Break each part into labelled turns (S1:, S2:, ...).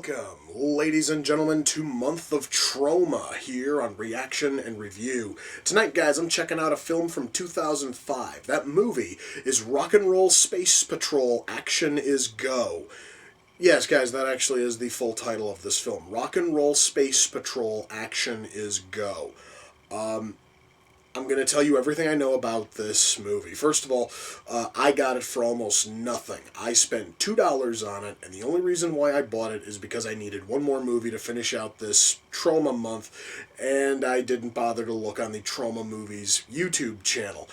S1: Welcome, ladies and gentlemen, to Month of Trauma here on Reaction and Review. Tonight, guys, I'm checking out a film from 2005. That movie is Rock and Roll Space Patrol Action is Go. Yes, guys, that actually is the full title of this film. Rock and Roll Space Patrol Action is Go. I'm going to tell you everything I know about this movie. First of all, I got it for almost nothing. I spent $2 on it, and the only reason why I bought it is because I needed one more movie to finish out this Trauma month, and I didn't bother to look on the Trauma Movies YouTube channel.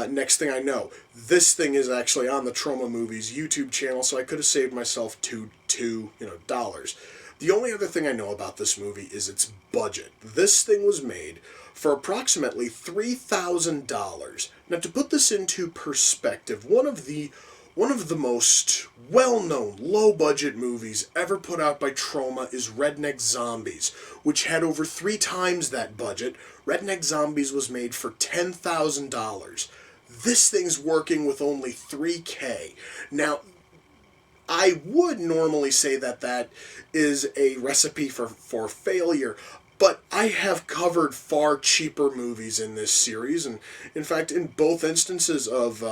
S1: Next thing I know, this thing is actually on the Trauma Movies YouTube channel, so I could have saved myself $2. The only other thing I know about this movie is its budget. This thing was made for approximately $3,000. Now, to put this into perspective, one of the most well-known low-budget movies ever put out by Troma is Redneck Zombies, which had over 3 times that budget. Redneck Zombies was made for $10,000. This thing's working with only $3K. Now, I would normally say that that is a recipe for failure, but I have covered far cheaper movies in this series, and in fact, in both instances of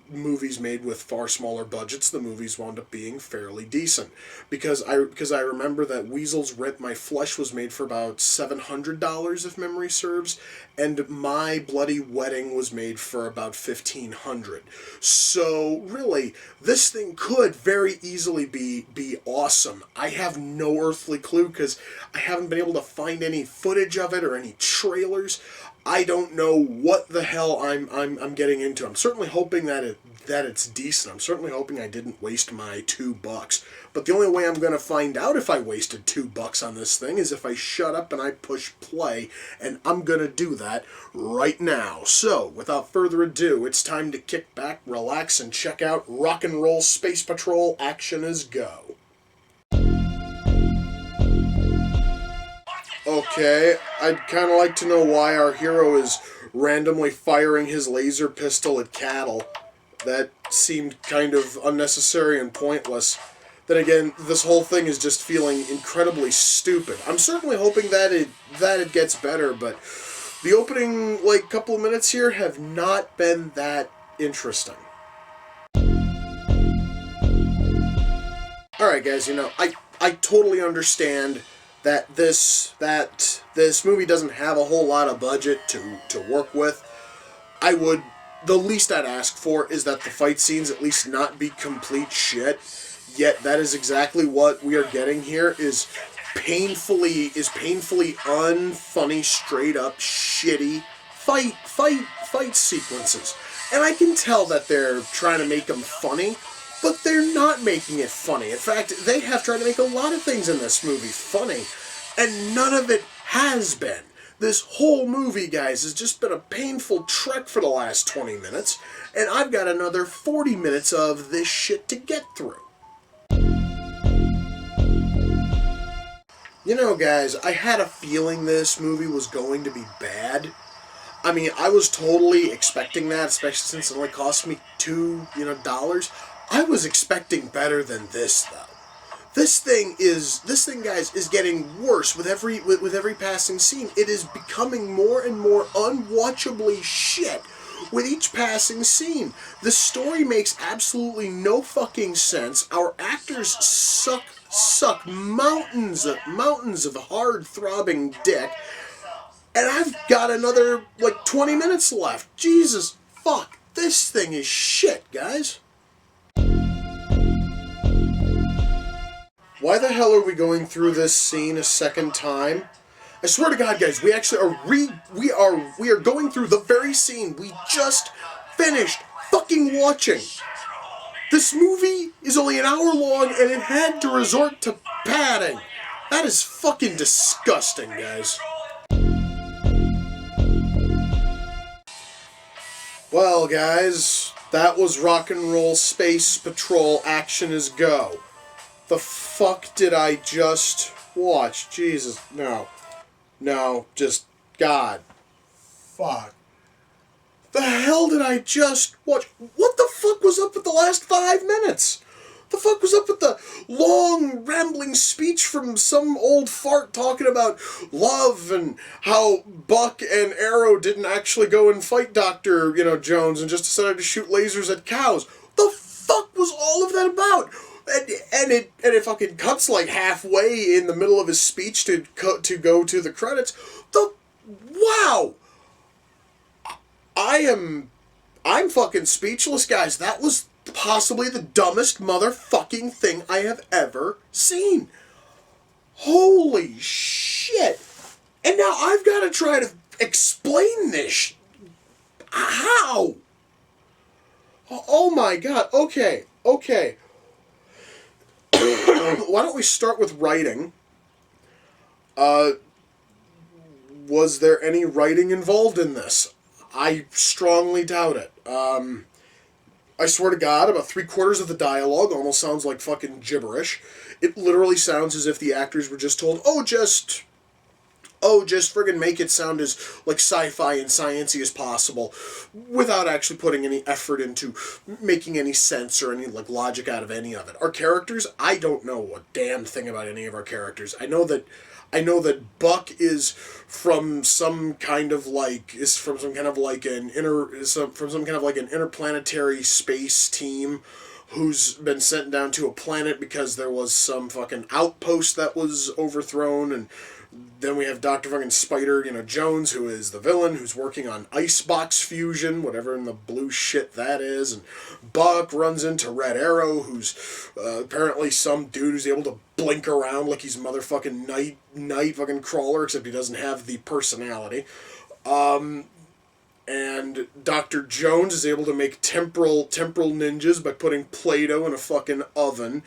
S1: movies made with far smaller budgets, the movies wound up being fairly decent. Because I remember that Weasel's Rip My Flesh was made for about $700, if memory serves, and My Bloody Wedding was made for about $1,500. So, really, this thing could very easily be awesome. I have no earthly clue, because I haven't been able to find any footage of it or any trailers. I don't know what the hell I'm getting into. I'm certainly hoping that it's decent. I'm certainly hoping I didn't waste my $2. But the only way I'm going to find out if I wasted $2 on this thing is if I shut up and I push play, and I'm going to do that right now. So, without further ado, it's time to kick back, relax, and check out Rock and Roll Space Patrol Action is Go. Okay, I'd kind of like to know why our hero is randomly firing his laser pistol at cattle. That seemed kind of unnecessary and pointless. Then again, this whole thing is just feeling incredibly stupid. I'm certainly hoping that it gets better, but the opening, couple of minutes here have not been that interesting. Alright guys, I totally understand that this movie doesn't have a whole lot of budget to work with. The least I'd ask for is that the fight scenes at least not be complete shit. Yet that is exactly what we are getting here, is painfully unfunny, straight up shitty fight sequences. And I can tell that they're trying to make them funny, but they're not making it funny. In fact, they have tried to make a lot of things in this movie funny, and none of it has been. This whole movie, guys, has just been a painful trek for the last 20 minutes, and I've got another 40 minutes of this shit to get through. Guys, I had a feeling this movie was going to be bad. I mean, I was totally expecting that, especially since it only cost me $2, I was expecting better than this, though. This thing, guys, is getting worse with every passing scene. It is becoming more and more unwatchably shit with each passing scene. The story makes absolutely no fucking sense. Our actors suck mountains of hard throbbing dick. And I've got another 20 minutes left. Jesus fuck, this thing is shit, guys. Why the hell are we going through this scene a second time? I swear to God, guys, we actually are we are going through the very scene we just finished fucking watching. This movie is only an hour long and it had to resort to padding. That is fucking disgusting, guys. Well, guys, that was Rock and Roll Space Patrol Action is Go. The fuck did I just watch? Jesus, no. No, just, God. Fuck. The hell did I just watch? What the fuck was up with the last 5 minutes? The fuck was up with the long, rambling speech from some old fart talking about love and how Buck and Arrow didn't actually go and fight Dr. Jones and just decided to shoot lasers at cows? The fuck was all of that about? And it fucking cuts like halfway in the middle of his speech to go to the credits. Wow! I'm fucking speechless, guys. That was possibly the dumbest motherfucking thing I have ever seen. Holy shit. And now I've got to try to explain this. How? Oh my god. Okay. Why don't we start with writing? Was there any writing involved in this? I strongly doubt it. I swear to God, about 3/4 of the dialogue almost sounds like fucking gibberish. It literally sounds as if the actors were just told, just friggin' make it sound as like sci-fi and science-y as possible, without actually putting any effort into making any sense or any like logic out of any of it. Our characters, I don't know a damn thing about any of our characters. I know that Buck is from some kind of like an interplanetary space team who's been sent down to a planet because there was some fucking outpost that was overthrown. And then we have Dr. fucking Spider, Jones, who is the villain, who's working on icebox fusion, whatever in the blue shit that is. And Buck runs into Red Arrow, who's apparently some dude who's able to blink around like he's motherfucking night fucking crawler, except he doesn't have the personality. And Dr. Jones is able to make temporal ninjas by putting Play-Doh in a fucking oven.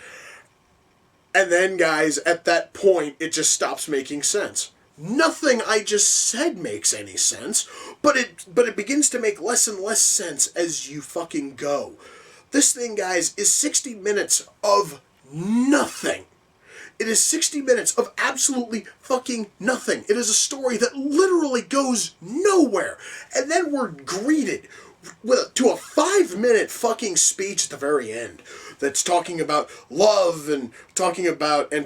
S1: And then, guys, at that point, it just stops making sense. Nothing I just said makes any sense, but it begins to make less and less sense as you fucking go. This thing, guys, is 60 minutes of nothing. It is 60 minutes of absolutely fucking nothing. It is a story that literally goes nowhere. And then we're greeted to a 5-minute fucking speech at the very end that's talking about love and talking about a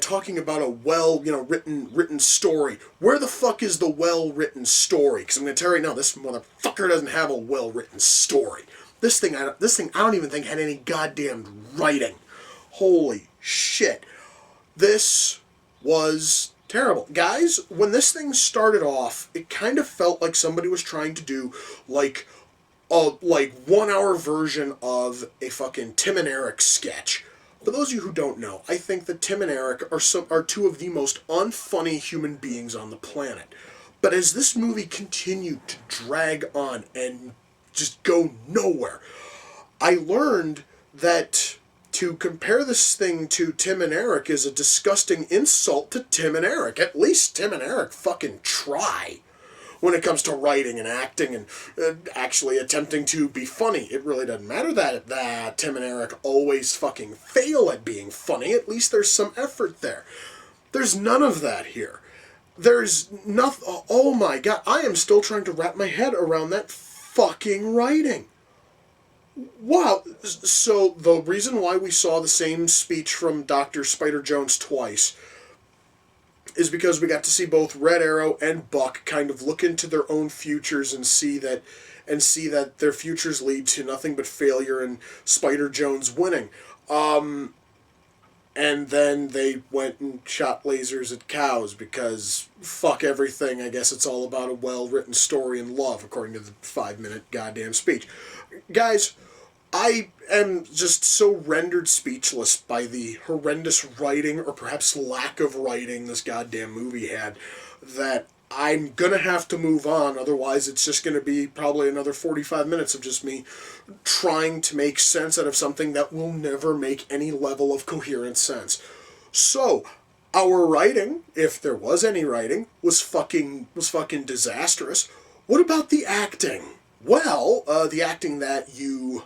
S1: written story. Where the fuck is the well-written story? Because I'm going to tell you right now, this motherfucker doesn't have a well-written story. This thing I don't even think had any goddamn writing. Holy shit. This was terrible. Guys, when this thing started off, it kind of felt like somebody was trying to do like a 1-hour version of a fucking Tim and Eric sketch. For those of you who don't know, I think that Tim and Eric are two of the most unfunny human beings on the planet. But as this movie continued to drag on and just go nowhere, I learned that to compare this thing to Tim and Eric is a disgusting insult to Tim and Eric. At least Tim and Eric fucking try when it comes to writing and acting and actually attempting to be funny. It really doesn't matter that Tim and Eric always fucking fail at being funny. At least there's some effort there. There's none of that here. There's nothing. Oh my god, I am still trying to wrap my head around that fucking writing. Wow. So the reason why we saw the same speech from Dr. Spider Jones twice is because we got to see both Red Arrow and Buck kind of look into their own futures and see that their futures lead to nothing but failure and Spider Jones winning. And then they went and shot lasers at cows because fuck everything. I guess it's all about a well-written story and love, according to the 5-minute goddamn speech. Guys, I am just so rendered speechless by the horrendous writing, or perhaps lack of writing, this goddamn movie had, that I'm gonna have to move on. Otherwise, it's just gonna be probably another 45 minutes of just me trying to make sense out of something that will never make any level of coherent sense. So, our writing, if there was any writing, was fucking disastrous. What about the acting? Well, the acting that you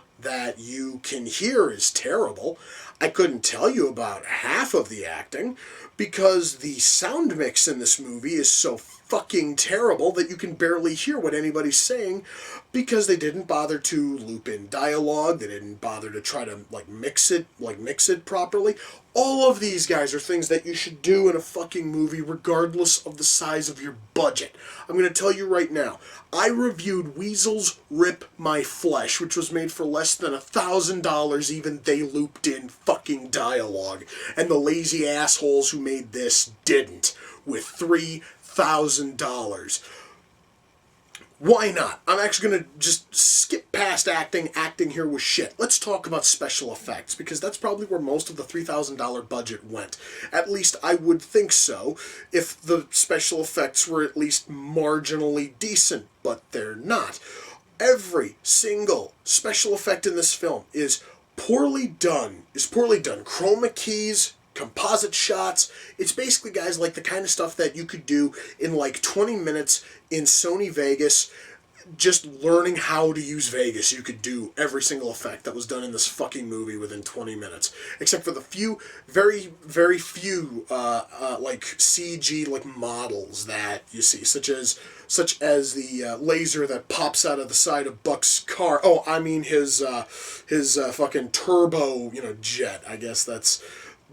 S1: can hear is terrible. I couldn't tell you about half of the acting because the sound mix in this movie is so fucking terrible that you can barely hear what anybody's saying because they didn't bother to loop in dialogue, they didn't bother to try to mix it properly. All of these guys are things that you should do in a fucking movie regardless of the size of your budget. I'm going to tell you right now, I reviewed Weasels Rip My Flesh, which was made for less than $1,000, even they looped in fucking dialogue. And the lazy assholes who made this didn't, with $3,000. Why not? I'm actually going to just skip past acting. Acting here was shit. Let's talk about special effects, because that's probably where most of the $3,000 budget went. At least I would think so, if the special effects were at least marginally decent, but they're not. Every single special effect in this film is poorly done. Chroma keys, composite shots. It's basically, guys, like the kind of stuff that you could do in like 20 minutes in Sony Vegas. Just learning how to use Vegas, you could do every single effect that was done in this fucking movie within 20 minutes. Except for the few, very, very few, like CG like models that you see, such as the laser that pops out of the side of Buck's car. Oh, I mean his fucking turbo, jet. I guess that's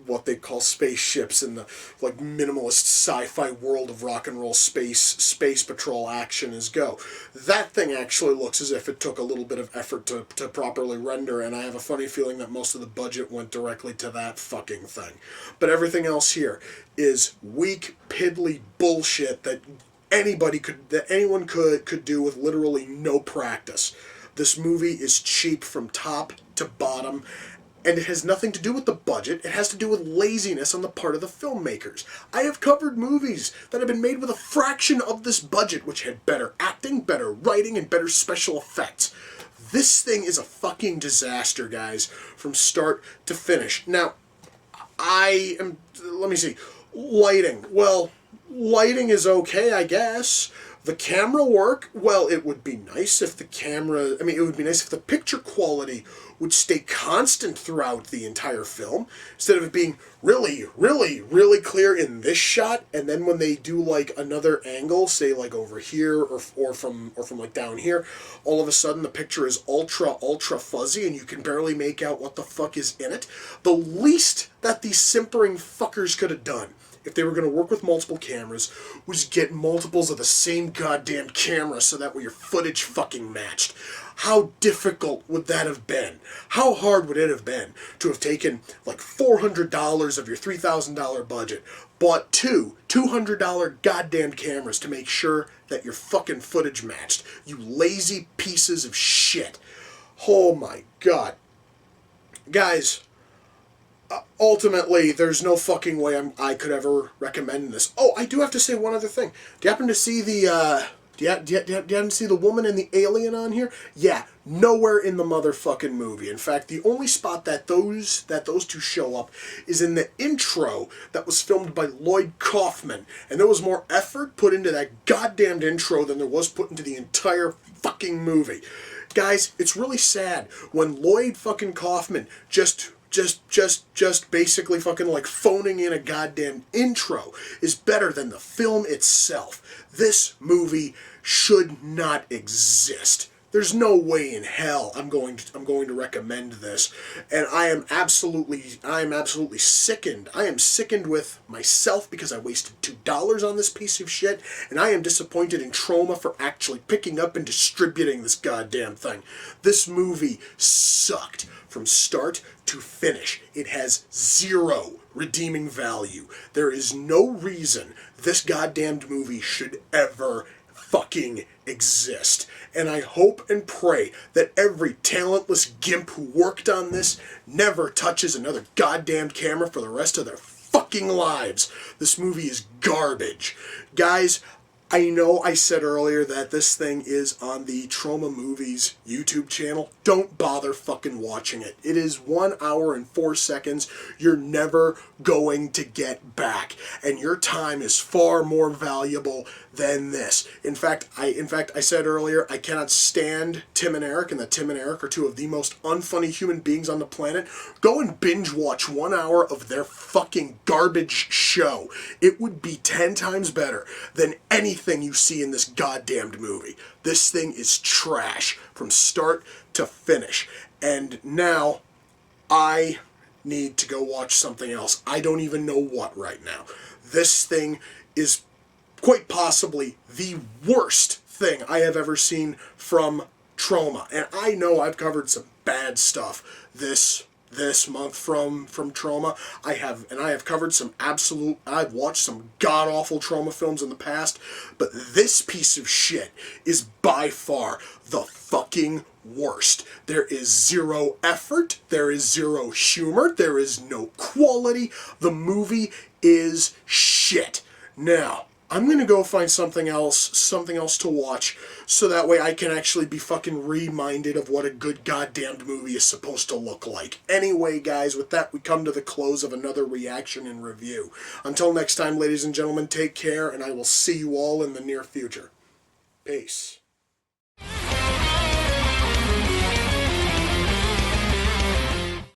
S1: what they call spaceships in the like minimalist sci-fi world of rock and roll space patrol action is go. That thing actually looks as if it took a little bit of effort to properly render, and I have a funny feeling that most of the budget went directly to that fucking thing. But everything else here is weak, piddly bullshit that anyone could do with literally no practice. This movie is cheap from top to bottom, and it has nothing to do with the budget. It has to do with laziness on the part of the filmmakers. I have covered movies that have been made with a fraction of this budget, which had better acting, better writing, and better special effects. This thing is a fucking disaster, guys, from start to finish. Now, let me see, lighting. Well, lighting is okay, I guess. The camera work, well, it would be nice if the picture quality would stay constant throughout the entire film, instead of it being really, really, really clear in this shot, and then when they do like another angle, say like over here or from like down here, all of a sudden the picture is ultra fuzzy and you can barely make out what the fuck is in it. The least that these simpering fuckers could have done, if they were going to work with multiple cameras, was get multiples of the same goddamn camera so that way your footage fucking matched. How difficult would that have been? How hard would it have been to have taken like $400 of your $3,000 budget, bought two $200 goddamn cameras to make sure that your fucking footage matched? You lazy pieces of shit. Oh my god. Guys, ultimately, there's no fucking way I could ever recommend this. Oh, I do have to say one other thing. Do you happen to see the, do you happen to see the woman and the alien on here? Yeah, nowhere in the motherfucking movie. In fact, the only spot that those two show up is in the intro that was filmed by Lloyd Kaufman. And there was more effort put into that goddamned intro than there was put into the entire fucking movie. Guys, it's really sad when Lloyd fucking Kaufman just basically fucking like phoning in a goddamn intro is better than the film itself. This movie should not exist. There's no way in hell I'm going to recommend this, and I am absolutely sickened. I am sickened with myself because I wasted $2 on this piece of shit, and I am disappointed in Troma for actually picking up and distributing this goddamn thing. This movie sucked from start to finish. It has zero redeeming value. There is no reason this goddamned movie should ever fucking exist. And I hope and pray that every talentless gimp who worked on this never touches another goddamn camera for the rest of their fucking lives. This movie is garbage. Guys, I know I said earlier that this thing is on the Troma Movies YouTube channel. Don't bother fucking watching it. It is 1 hour and 4 seconds you're never going to get back. And your time is far more valuable than this. In fact, I said earlier, I cannot stand Tim and Eric, and that Tim and Eric are two of the most unfunny human beings on the planet. Go and binge watch 1 hour of their fucking garbage show. It would be 10 times better than anything anything you see in this goddamned movie. This thing is trash from start to finish. And now I need to go watch something else. I don't even know what right now. This thing is quite possibly the worst thing I have ever seen from Troma. And I know I've covered some bad stuff this month from Troma. I have covered some I've watched some god-awful Troma films in the past, but this piece of shit is by far the fucking worst. There is zero effort, there is zero humor, there is no quality. The movie is shit. Now, I'm gonna go find something else to watch, so that way I can actually be fucking reminded of what a good goddamned movie is supposed to look like. Anyway, guys, with that, we come to the close of another reaction and review. Until next time, ladies and gentlemen, take care, and I will see you all in the near future. Peace.